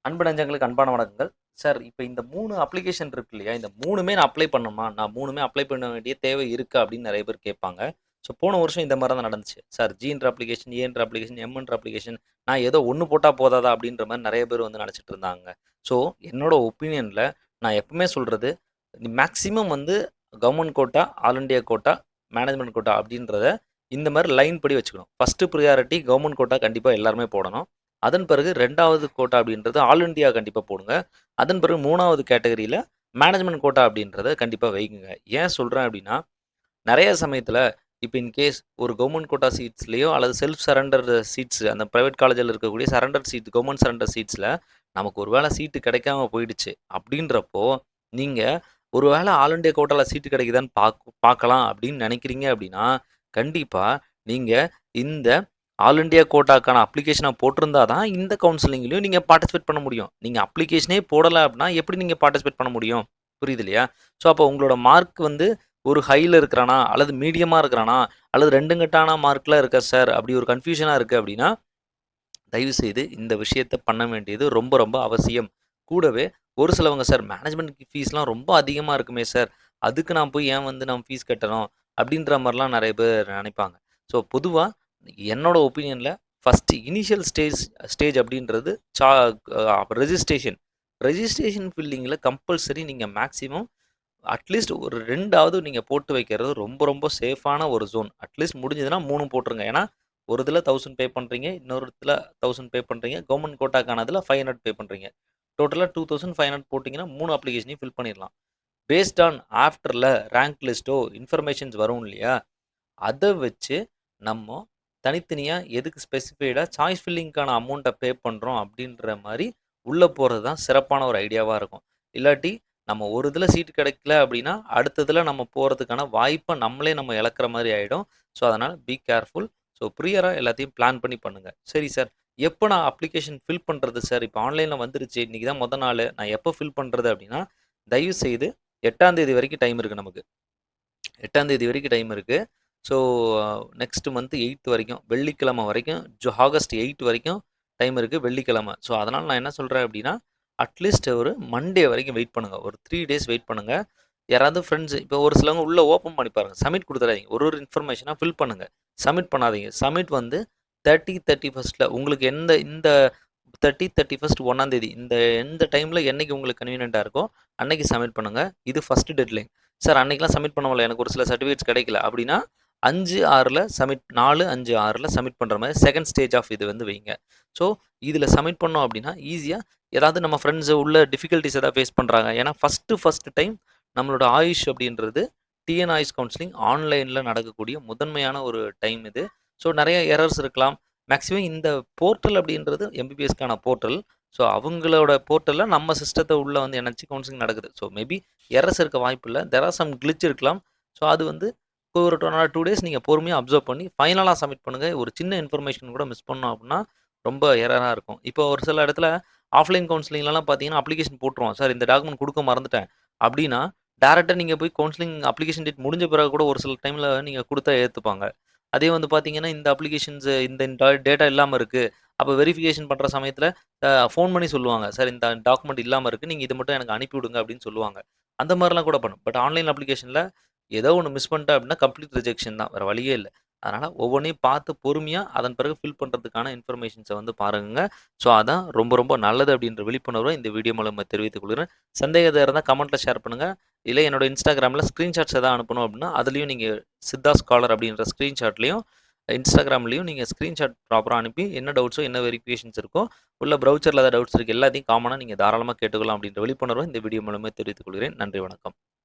அன்பு நெஞ்சங்களுக்கு அன்பான வணக்கங்கள். சார் இப்ப இந்த 3 அப்ளிகேஷன் இருக்கு இல்லையா? இந்த 3மே நான் அப்ளை பண்ணணுமா? நான் 3மே அப்ளை பண்ண வேண்டிய தேவை இருக்கா? அப்படின்னு நெறைய பேர் கேட்பாங்க. ஸோ போன வருஷம் இந்த மாரி தான் நடந்துச்சு. சார் ஜீன்ற அப்ளிகேஷன், ஏன்ற அப்ளிகேஷன், எம்ன்ற அப்ளிகேஷன் நான் ஏதோ 1 போட்டா போதாதா? அப்படின்ற மாரி நெறைய பேர் வந்து நெனச்சிட்டு இருந்தாங்க. ஸோ என்னோட ஒப்பீனியன்ல நான் எப்பவுமே சொல்றது, மேக்ஸிமம் வந்து government quota, all India quota, management quota அப்படின்றத இந்த மாரி லைன் படி வச்சுக்கணும். ஃபர்ஸ்ட் பிரையாரிட்டி கவர்ன்மென்ட் கோட்டா கண்டிப்பா எல்லாருமே போடணும். அதன் பிறகு 2வது கோட்டா அப்படின்றது ஆல் இண்டியா கண்டிப்பா போடுங்க. அதன் பிறகு 3வது கேட்டகரியில மேனேஜ்மென்ட் கோட்டா அப்படின்றத கண்டிப்பா வைக்குங்க. ஏன் சொல்றேன் அப்படின்னா, நெறைய சமயத்தில இப்ப இன் கேஸ் ஒரு கவர்ன்மென்ட் கோட்டா சீட்ஸ்லயோ அல்லது செல்ஃப் சரண்டர் சீட்ஸ் அந்த பிரைவேட் காலேஜ்ல இருக்கக்கூடிய சரண்டர் சீட் கவர்ன்மென்ட் சரண்டர் சீட்ஸ்ல நமக்கு ஒரு வேள சீட்டு கிடைக்காம போயிடுச்சு அப்படின்றப்போ, நீங்க ஒரு வேள ஆல் இண்டியா கோட்டால சீட்டு கிடைக்குதான்னு பார்க்கலாம் அப்படின்னு நினைக்கிறீங்க அப்படின்னா, கண்டிப்பா நீங்க இந்த ஆல் இண்டியா கோட்டாக்கான அப்ளிகேஷன போட்டிருந்தா தான் இந்த கவுன்சிலிங்லயும் நீங்க பார்ட்டிசிபேட் பண்ண முடியும். நீங்க அப்ளிகேஷனே போடல அப்படின்னா எப்படி நீங்க பார்ட்டிசிபேட் பண்ண முடியும்? புரியுது இல்லையா? ஸோ அப்போ உங்களோட மார்க் வந்து ஒரு ஹைல இருக்கிறானா? அல்லது மீடியமா இருக்கிறானா? அல்லது 2 கட்டான மார்க்ல இருக்கா சார்? அப்படி ஒரு கன்ஃப்யூஷனா இருக்கு அப்படின்னா, தயவுசெய்து இந்த விஷயத்த பண்ண வேண்டியது ரொம்ப ரொம்ப அவசியம். கூடவே ஒரு சிலவங்க சார் மேனேஜ்மென்ட் ஃபீஸ்லாம் ரொம்ப அதிகமா இருக்குமே சார். அதுக்கு நான் போய் ஏன் வந்து நான் ஃபீஸ் கட்டணும்? அப்படின்ற மாரிலாம் நெறைய பேர் நினைப்பாங்க. ஸோ பொதுவா என்னோட ஒப்பீனியன்ல ஃபர்ஸ்ட் இனிஷியல் ஸ்டேஜ் அப்படின்றது ரெஜிஸ்ட்ரேஷன். ரெஜிஸ்ட்ரேஷன் ஃபில்லிங்ல கம்பல்சரி நீங்க மேக்ஸிமம் அட்லீஸ்ட் ஒரு 2வது நீங்க போட்டு வைக்கிறது ரொம்ப ரொம்ப சேஃபான ஒரு ஜோன். அட்லீஸ்ட் முடிஞ்சதுன்னா 3 போட்டுருங்க. ஏன்னா, ஒரு இதுல 1000 பே பண்றீங்க. இன்னொரு இடத்துல 1000 பே பண்றீங்க. கவர்ன்மென்ட் கோட்டாக்கானதுல 500 பே பண்றீங்க. டோட்டலா 2500 போட்டீங்கன்னா 3 அப்ளிகேஷனையும் ஃபில் பண்ணிடலாம். பேஸ்ட் ஆன் ஆஃப்டர்ல ரேங்க் லிஸ்ட்டோ, இன்ஃபர்மேஷன்ஸ் வரும் இல்லையா? அத வச்சு நம்ம தனித்தனியா எதுக்கு ஸ்பெசிஃபைடா சாய்ஸ் ஃபில்லிங்க்கான அமௌண்ட்ட பே பண்றோம் அப்படின்ற மாரி உள்ள போறது தான் சிறப்பான ஒரு ஐடியாவா இருக்கும். இல்லாட்டி நம்ம ஒரு இதுல சீட் கிடைக்கல அப்படின்னா, அடுத்த இதுல நம்ம போறதுக்கான வாய்ப்ப நம்மளே நம்ம இழக்கிற மாரி ஆயிடும். ஸோ, அதனால பி கேர்ஃபுல். ஸோ, ப்ரியரா எல்லாத்தையும் பிளான் பண்ணி பண்ணுங்க. சரி சார், எப்ப நான் அப்ளிகேஷன் ஃபில் பண்றது சார்? இப்ப ஆன்லைன்ல வந்துருச்சு. இன்னைக்கு தான் மொத நாளு. நான் எப்ப ஃபில் பண்றது அப்படின்னா, தயவு செய்து 8ஆம் தேதி வரைக்கும் டைம் இருக்கு நமக்கு. 8ஆம் தேதி வரைக்கும் டைம் இருக்கு. ஸோ, நெக்ஸ்ட் மந்த் 8த் வரைக்கும் வெள்ளிக்கிழமை வரைக்கும் ஆகஸ்ட் 8 வரைக்கும் டைம் இருக்கு வெள்ளிக்கிழமை. ஸோ, அதனால நான் என்ன சொல்றேன் அப்படின்னா, அட்லீஸ்ட் ஒரு மண்டே வரைக்கும் வெயிட் பண்ணுங்க. ஒரு 3 டேஸ் வெயிட் பண்ணுங்க. யாராவது ஃப்ரெண்ட்ஸ் இப்போ ஒரு சிலவங்க உள்ள ஓப்பன் பண்ணி பாருங்க. சப்மிட் குடுத்துறாதீங்க. ஒரு ஒரு இன்ஃபர்மேஷனா ஃபில் பண்ணுங்க. சப்மிட் பண்ணாதீங்க. சப்மிட் வந்து 30, 31ல உங்களுக்கு இந்த 30, 31 1ஆம் தேதி இந்த எந்த டைம்ல என்னைக்கு உங்களுக்கு கன்வீனியன்ட்டா இருக்கோ, அன்னைக்கு சப்மிட் பண்ணுங்க. இது ஃபர்ஸ்ட் டெட்லைன். சார் அன்னைக்கெல்லாம் சப்மிட் பண்ண முடியல. எனக்கு ஒரு சில சர்டிஃபிகேட்ஸ் கிடைக்கல. அப்படின்னா 5, 6ல சப்மிட் 4, 5, 6ல சப்மிட் பண்ற மாரி செகண்ட் ஸ்டேஜ் ஆஃப் இது வந்து வைங்க. ஸோ, இதில சப்மிட் பண்ணோம் அப்படின்னா, ஈஸியா ஏதாவது நம்ம ஃப்ரெண்ட்ஸ் உள்ள டிஃபிகல்டீஸ் ஏதாவது ஃபேஸ் பண்றாங்க. ஏன்னா ஃபர்ஸ்ட் டைம் நம்மளோட ஆயுஷ் அப்படின்றது டிஎன் ஆயுஷ் கவுன்சிலிங் ஆன்லைன்ல நடக்கக்கூடிய முதன்மையான ஒரு டைம் இது. ஸோ, நெறைய எரர்ஸ் இருக்கலாம். மேக்ஸிமம் இந்த போர்ட்டல் அப்படின்றது எம்பிபிஎஸ்க்கான போர்ட்டல். ஸோ, அவங்களோட போர்ட்டல்ல நம்ம சிஸ்டத்த உள்ள வந்து இணைச்சு கவுன்சிலிங் நடக்குது. ஸோ, மேபி எரர்ஸ் இருக்க வாய்ப்பில்ல. தேர் ஆர் சம் கிளிட்ச் இருக்கலாம். ஸோ, அது வந்து ஒரு 2 டேஸ் நீங்க பொறுமையா அப்சர்வ் பண்ணி ஃபைனலா சப்மிட் பண்ணுங்க. ஒரு சின்ன இன்ஃபர்மேஷன் கூட மிஸ் பண்ணோம் அப்டின்னா, ரொம்ப எரரா இருக்கும். இப்போ ஒரு சில இடத்துல ஆஃப்லைன் கவுன்சிலிங்லலாம் பார்த்தீங்கன்னா, அப்ளிகேஷன் போட்டுருவோம். சார் இந்த டாக்குமெண்ட் குடுக்க மறந்துட்டேன் அப்டின்னா, டைரக்ட்டா நீங்க போய் கவுன்சிலிங் அப்ளிகேஷன் டேட் முடிஞ்ச பிறகு கூட ஒரு சில டைம்ல நீங்க குடுத்தா ஏத்துப்பாங்க. அதே வந்து பார்த்தீங்கன்னா, இந்த அப்ளிகேஷன்ஸ் இந்த டேட்டா இல்லாம இருக்கு. அப்ப வெரிஃபிகேஷன் பண்ற சமயத்துல ஃபோன் பண்ணி சொல்லுவாங்க. சார் இந்த டாக்குமெண்ட் இல்லாம இருக்கு. நீங்க இத மட்டும் எனக்கு அனுப்பி விடுங்க அப்டின்னு சொல்லுவாங்க. அந்த மாரிலாம் கூட பண்ணும். பட் ஆன்லைன் அப்ளிகேஷன்ல ஏதோ ஒண்ணு மிஸ் பண்ணிட்டேன் அப்டின்னா, கம்ப்ளீட் ரிஜெக்ஷன் தான். வேற வழியே இல்ல. அதனால ஒவ்வொன்னையும் பார்த்து பொறுமையா, அதன் பிறகு ஃபில் பண்றதுக்கான இன்ஃபர்மேஷன்ஸ வந்து பாருங்கங்க. ஸோ, அதான் ரொம்ப ரொம்ப நல்லது அப்டின்ற விழிப்புணர்வ இந்த வீடியோ மூலமா தெரிவித்துக் கொள்கிறேன். சந்தேகம் இருந்தா கமெண்ட்ல ஷேர் பண்ணுங்க. இல்ல என்னோட Instagramல ஸ்கிரீன்ஷாட்ஸ் எதாவது அனுப்பணும் அப்டின்னா, அதுலயும் நீங்க சித்தா ஸ்காலர் அப்டின்ற ஸ்கிரீன்ஷாட்லயும், Instagramலயும் நீங்க ஸ்கிரீன்ஷாட் ப்ராப்பரா அனுப்பி என்ன டவுட்ஸோ, என்ன வெரிஃபிகேஷன்ஸ் இருக்கோ, உள்ள ப்ரௌச்சர்ல ஏதாவது டவுட்ஸ் இருக்கு எல்லாத்தையும் காமனா நீங்க தாராளமா கேட்டுக்கலாம் அப்டின்ற விழிப்புணர்வ இந்த வீடியோ மூலமா தெரிவித்துக் கொள்கிறேன். நன்றி, வணக்கம்.